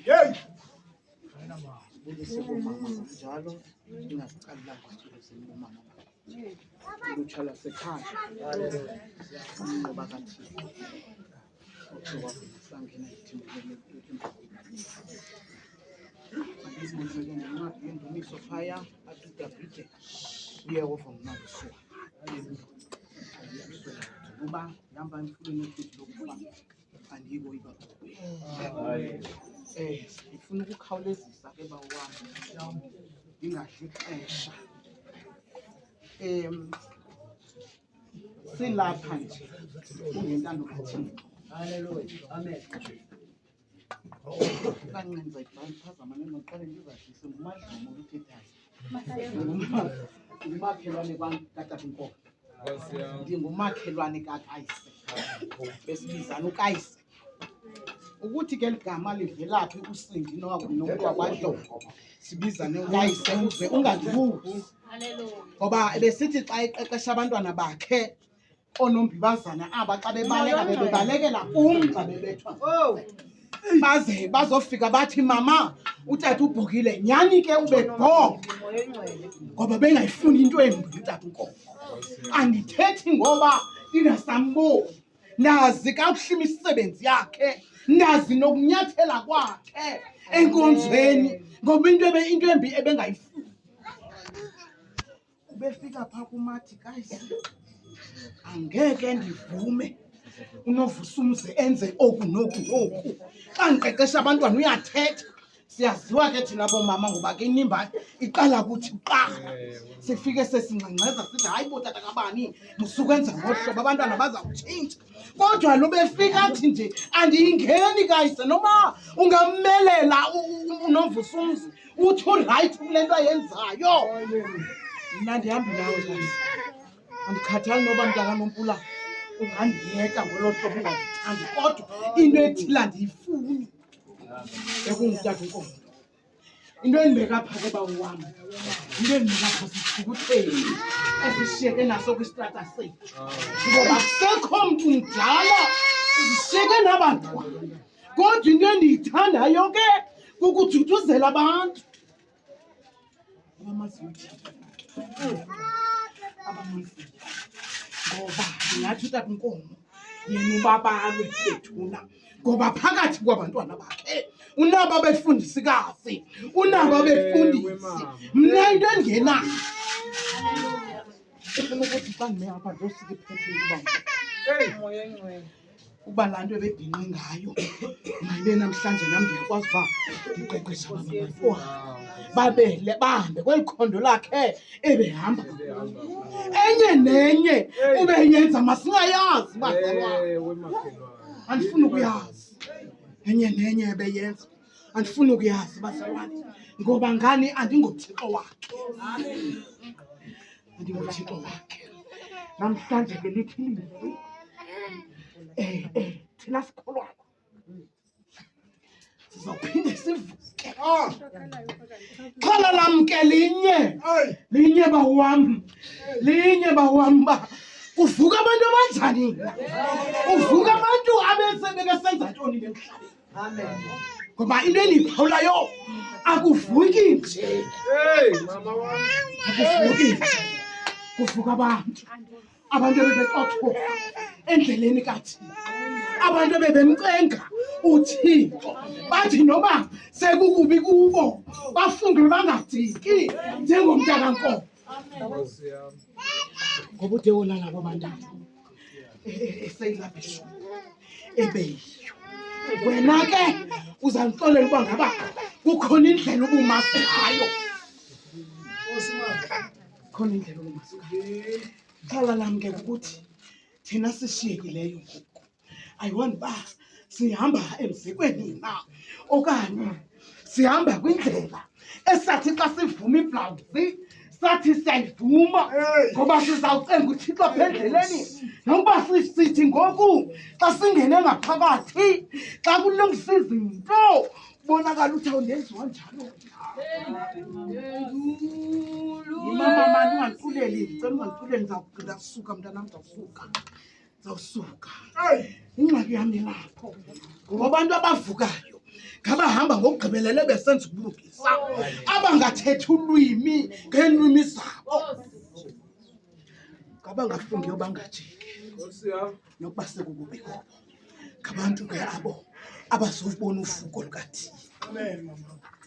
Yey! Njalo ingaqala umama. Utshala sekhaya. Ngoba kathi. Sangena ithimba indumiso phaya atudabhide uye over mnaso kuba namba emfuleni ukuthi lokuba andiko iba ifuna ukukhawulezisa ke bawami ingadli ixesha silapha nje ungentando kaThixo. Hallelujah. Amen. Kangenza iphazama nengaqale ngizazise ngumadlomo ukuthethayo. Umakhelwane kaTatinkomo. Ndingumakhelwane kakayise. Besibizana ukayise. Ukuthi ke ligama livelaphi uSindi nomuntu wakwaDlomo. Sibizane ukayise uze ungandibuzi. Hallelujah. Ngoba besithi xa eqeqesha abantwana bakhe onombibazana aba xa bebaleka bebalekela umxa bebethwa. Baze bazofika bathi mama utata ubhokile nyani ke ubebhoka ngoba bengayifuni into embi utata uNkomo. Andithethi ngoba ingasamboni nazi kakuhle imisebenzi yakhe nazi nokunyathela kwakhe enkonzweni ngoba into embi ebengayifuni. Ubefika pha kumathi guys angeke ndivume unovusa umze enze oku noku. Xa ngiqeqesha abantwana uyathetha. Siyaziwa ke thina bomama ngoba ke inimba iqala kuthi uqala. Sifike sesingxengxeza sithi hayi botata kabani musukwenza ngohlobo abantwana bazawutshintsha. Kodwa lo befika athi nje andiyingeni kayise noma ungammelela unovusa umzi uthi uright kule nto ayenzayo. Mna ndihambi nawe kayise. Andikhathali noba mntakaNompula ungandiyeka ngolo hlobo ungandithandi kodwa into ethile andiyifuni ekungutata uNkomo. Into endibeka apha ke bawo wam into endibeka apha sithukutheni esishiyeke naso kwistrata sethu ngoba kusekho mntu mdala zishiyeke nabantwana kodwa into endiyithandayo ke kukuthuthuzela abantu abamaziyo ngoba ndingathi utata uNkomo yena ubabalwe bethuna ngoba phakathi kwabantwana bakhe unabo abefundisikazi unabo abefundisi. Mna into engenayo ufuna ukuthi xa ndime apha ndosika iphethini uba laa nto ebebhinqe ngayo mayibe namhlanje nam ndiyakwazi uba ndiqeqesha abantwana babele bahambe kweli khondo lakhe ebehamba. Enye nenye ubeyenza masingayazi bazalwane. Andifuni ukuyazi. Enye nenye ebeyenza andifuni ukuyazi bazalwane ngoba ngani andingothixo wakhe. Andingothixo wakhe. Namhlanje ke lithi lizwi thina sikholwayo sizawuphinde sivuke. Xhala lam ke linye bawam ba kuvuka abantu abanjani na uvuka abantu abesebekesenza ntoni emhlabeni. Amen. Ngoba into endiyiphawulayo akuvuki nje akuvuki nje kuvuka abantu bebexothoka endleleni kaThixo abantu bebemcenga uThixo bathi noba sekukubi kubo bafunge bangadiki njengomntakaNkomo. Ngoba ude wolala kwabantu eseyilaphisho ebeyiyo wena ke uzanixolela uba ngaba kukhona indlela ubumasi ngayo. Khona indlela ubumasi ngayo. Xhala lam ke ukuthi thina sishiyekileyo ngoku ayiwani uba sihamba emzekweni na okanye sihamba kwindlela esathi xa sivuma iblawuzi sathi siyayivuma ngoba sizawucenga uThixo apha endleleni nokuba sithi ngoku xa singene ngaphakathi xa kulungisa izinto bonakala uthi awundenziwa njalo. Imama mani ungantuleli, ngicela ungantuleli, ngizawusuka mntanami, ngizawusuka. Ingxaki yami lapho ngoba abantu abavukayo ngabahamba ngokugqibelele besenza ubulungisa, abangathethi ulwimi ngeelwimi zabo, ngabangafungiyo bangajiki nokuba sekukubi kubo. Ngabantu ke abo abazobona ufuko lukaThixo. Amen, mama.